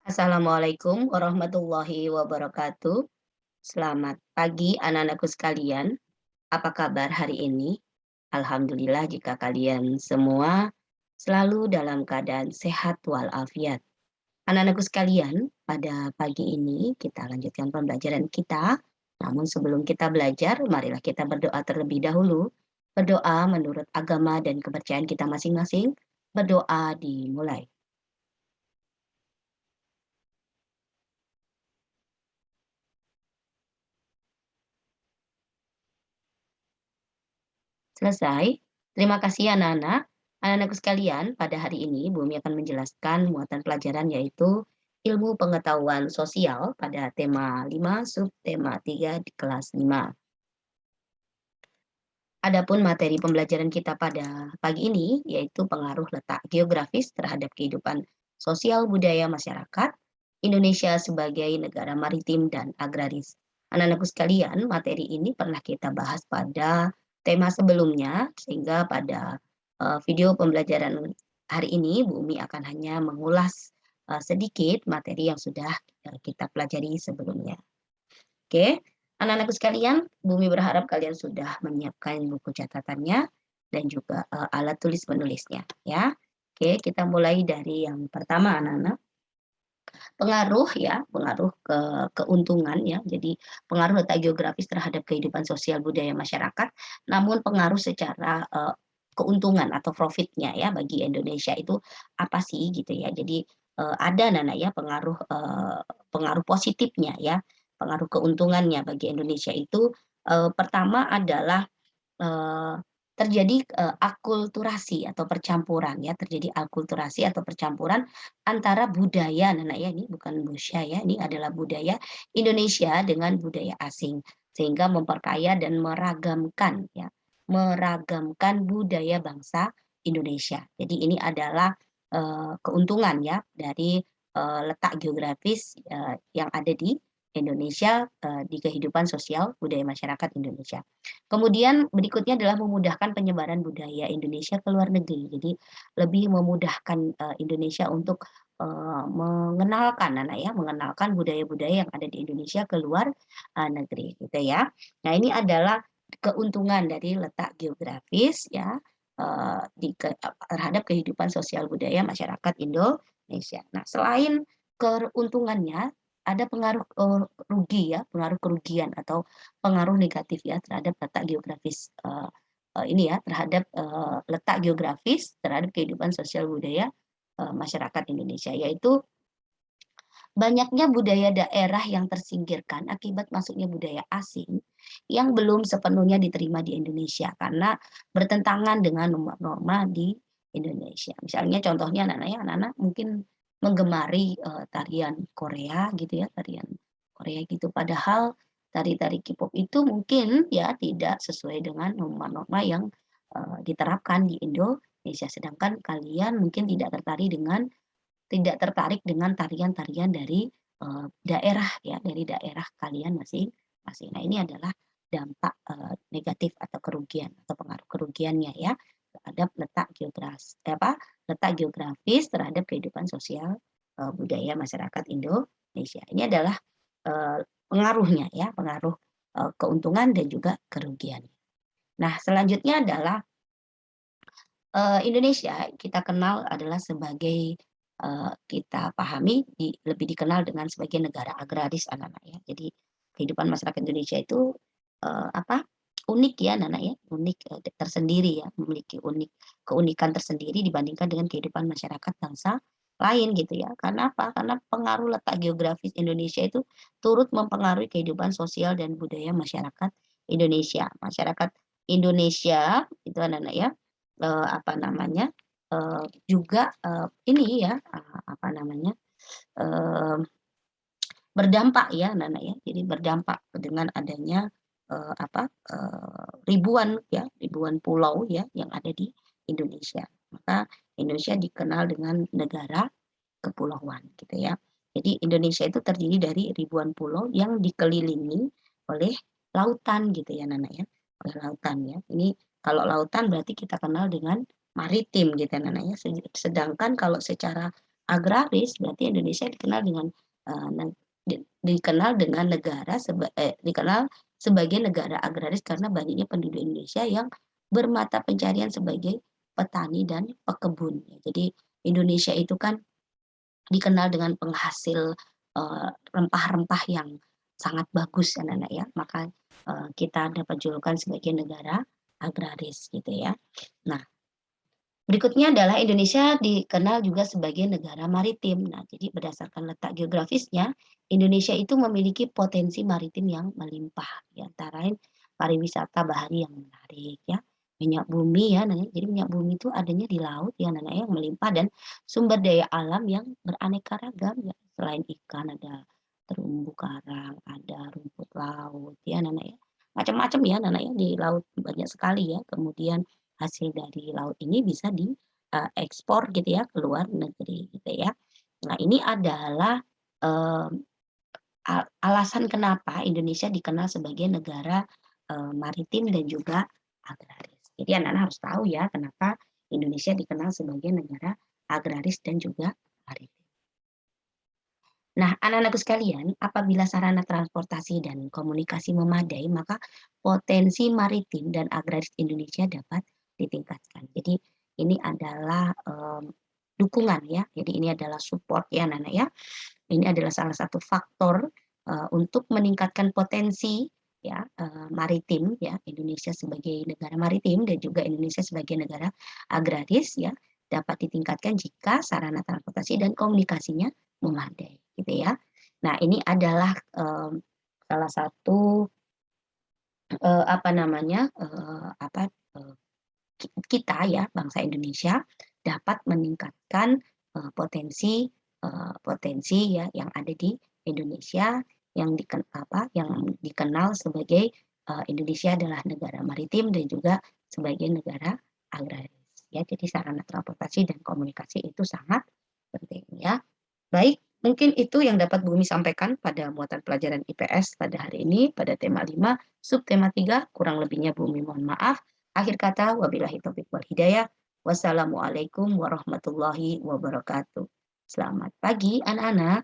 Assalamualaikum warahmatullahi wabarakatuh. Selamat pagi anak-anakku sekalian. Apa kabar hari ini? Alhamdulillah jika kalian semua selalu dalam keadaan sehat walafiat. Anak-anakku sekalian, pada pagi ini kita lanjutkan pembelajaran kita. Namun sebelum kita belajar, marilah kita berdoa terlebih dahulu. Berdoa menurut agama dan kepercayaan kita masing-masing. Berdoa dimulai. Selesai. Terima kasih anak-anak. Anak-anakku sekalian, pada hari ini Bumi akan menjelaskan muatan pelajaran yaitu ilmu pengetahuan sosial pada tema 5 subtema 3 di kelas 5. Adapun materi pembelajaran kita pada pagi ini yaitu pengaruh letak geografis terhadap kehidupan sosial budaya masyarakat Indonesia sebagai negara maritim dan agraris. Anak-anakku sekalian, materi ini pernah kita bahas pada tema sebelumnya sehingga pada video pembelajaran hari ini Bumi akan hanya mengulas sedikit materi yang sudah kita pelajari sebelumnya. Oke, anak-anakku sekalian, Bumi berharap kalian sudah menyiapkan buku catatannya dan juga alat tulis menulisnya, ya. Oke, kita mulai dari yang pertama, anak-anak. Pengaruh ya, pengaruh keuntungan ya. Jadi pengaruh letak geografis terhadap kehidupan sosial budaya masyarakat, namun pengaruh secara keuntungan atau profitnya ya bagi Indonesia itu apa sih gitu ya. Jadi ada Nana ya pengaruh positifnya ya, pengaruh keuntungannya bagi Indonesia itu pertama adalah Eee, terjadi, akulturasi atau percampuran ya, terjadi akulturasi atau percampuran antara budaya Nana ya, ini bukan Busya ya, ini adalah budaya Indonesia dengan budaya asing. Sehingga memperkaya dan meragamkan budaya bangsa Indonesia. Jadi ini adalah, keuntungan ya dari, letak geografis, yang ada di Indonesia, di kehidupan sosial budaya masyarakat Indonesia. Kemudian berikutnya adalah memudahkan penyebaran budaya Indonesia ke luar negeri. Jadi lebih memudahkan, Indonesia untuk, mengenalkan anak ya, mengenalkan budaya-budaya yang ada di Indonesia ke luar, negeri gitu ya. Nah ini adalah keuntungan dari letak geografis ya, terhadap kehidupan sosial budaya masyarakat Indonesia. Nah selain keuntungannya, ada pengaruh, rugi ya, pengaruh kerugian atau pengaruh negatif ya terhadap letak geografis, ini ya, terhadap, letak geografis terhadap kehidupan sosial budaya, masyarakat Indonesia, yaitu banyaknya budaya daerah yang tersingkirkan akibat masuknya budaya asing yang belum sepenuhnya diterima di Indonesia karena bertentangan dengan norma-norma di Indonesia. Misalnya contohnya anak-anak ya, anak-anak mungkin menggemari, tarian Korea gitu ya, tarian Korea gitu. Padahal tari-tari K-pop itu mungkin ya tidak sesuai dengan norma-norma yang, diterapkan di Indonesia. Sedangkan kalian mungkin tidak tertarik dengan tarian-tarian dari, daerah ya, dari daerah kalian masing-masing. Nah, ini adalah dampak, negatif atau kerugian atau pengaruh kerugiannya ya, terhadap letak geografis terhadap kehidupan sosial, budaya masyarakat Indonesia. Ini adalah, pengaruhnya ya, pengaruh, keuntungan dan juga kerugian. Nah, selanjutnya adalah Indonesia kita kenal adalah sebagai, kita pahami lebih dikenal dengan sebagai negara agraris anak-anak ya. Jadi kehidupan masyarakat Indonesia itu, apa, unik ya anak-anak ya, unik, tersendiri ya, memiliki keunikan tersendiri dibandingkan dengan kehidupan masyarakat bangsa lain gitu ya. Karena apa? Karena pengaruh letak geografis Indonesia itu turut mempengaruhi kehidupan sosial dan budaya masyarakat Indonesia. Masyarakat Indonesia itu anak-anak ya apa namanya, juga, ini ya, apa namanya, eee, berdampak ya Nana ya, jadi berdampak dengan adanya, ribuan pulau ya yang ada di Indonesia. Maka Indonesia dikenal dengan negara kepulauan gitu ya. Jadi Indonesia itu terdiri dari ribuan pulau yang dikelilingi oleh lautan gitu ya Nana ya, oleh lautan ya. Ini kalau lautan berarti kita kenal dengan maritim gitu ya Nana ya, sedangkan kalau secara agraris, berarti Indonesia dikenal dengan, dikenal dengan dikenal sebagai negara agraris karena banyaknya penduduk Indonesia yang bermata pencarian sebagai petani dan pekebun. Jadi Indonesia itu kan dikenal dengan penghasil, rempah-rempah yang sangat bagus anak-anak ya, maka, kita dapat julukan sebagai negara agraris gitu ya. Nah, berikutnya adalah Indonesia dikenal juga sebagai negara maritim. Nah, jadi berdasarkan letak geografisnya, Indonesia itu memiliki potensi maritim yang melimpah, di antara lain pariwisata bahari yang menarik ya, minyak bumi ya, nah, jadi minyak bumi itu adanya di laut ya, anak yang melimpah dan sumber daya alam yang beraneka ragam ya. Selain ikan ada terumbu karang, ada rumput laut ya, anak ya. Macam-macam ya, anak ya, di laut banyak sekali ya. Kemudian hasil dari laut ini bisa ekspor gitu ya ke luar negeri gitu ya. Nah ini adalah, mmm, alasan kenapa Indonesia dikenal sebagai negara, maritim dan juga agraris. Jadi anak-anak harus tahu ya kenapa Indonesia dikenal sebagai negara agraris dan juga maritim. Nah, anak-anakku sekalian, apabila sarana transportasi dan komunikasi memadai, maka potensi maritim dan agraris Indonesia dapat ditingkatkan. Jadi ini adalah, dukungan ya, jadi ini adalah support ya anak-anak ya. Ini adalah salah satu faktor, untuk meningkatkan potensi ya, maritim ya, Indonesia sebagai negara maritim dan juga Indonesia sebagai negara agraris ya, dapat ditingkatkan jika sarana transportasi dan komunikasinya memadai, gitu ya. Nah, ini adalah, salah satu, apa namanya, kita ya, bangsa Indonesia dapat meningkatkan, potensi ya yang ada di Indonesia yang dikenal sebagai, Indonesia adalah negara maritim dan juga sebagai negara agraris ya. Jadi sarana transportasi dan komunikasi itu sangat penting ya. Baik, mungkin itu yang dapat Bumi sampaikan pada muatan pelajaran IPS pada hari ini pada tema 5 subtema 3 kurang lebihnya Bumi mohon maaf. Akhir kata, wabillahi taufiq wal hidayah. Wassalamualaikum warahmatullahi wabarakatuh. Selamat pagi anak-anak.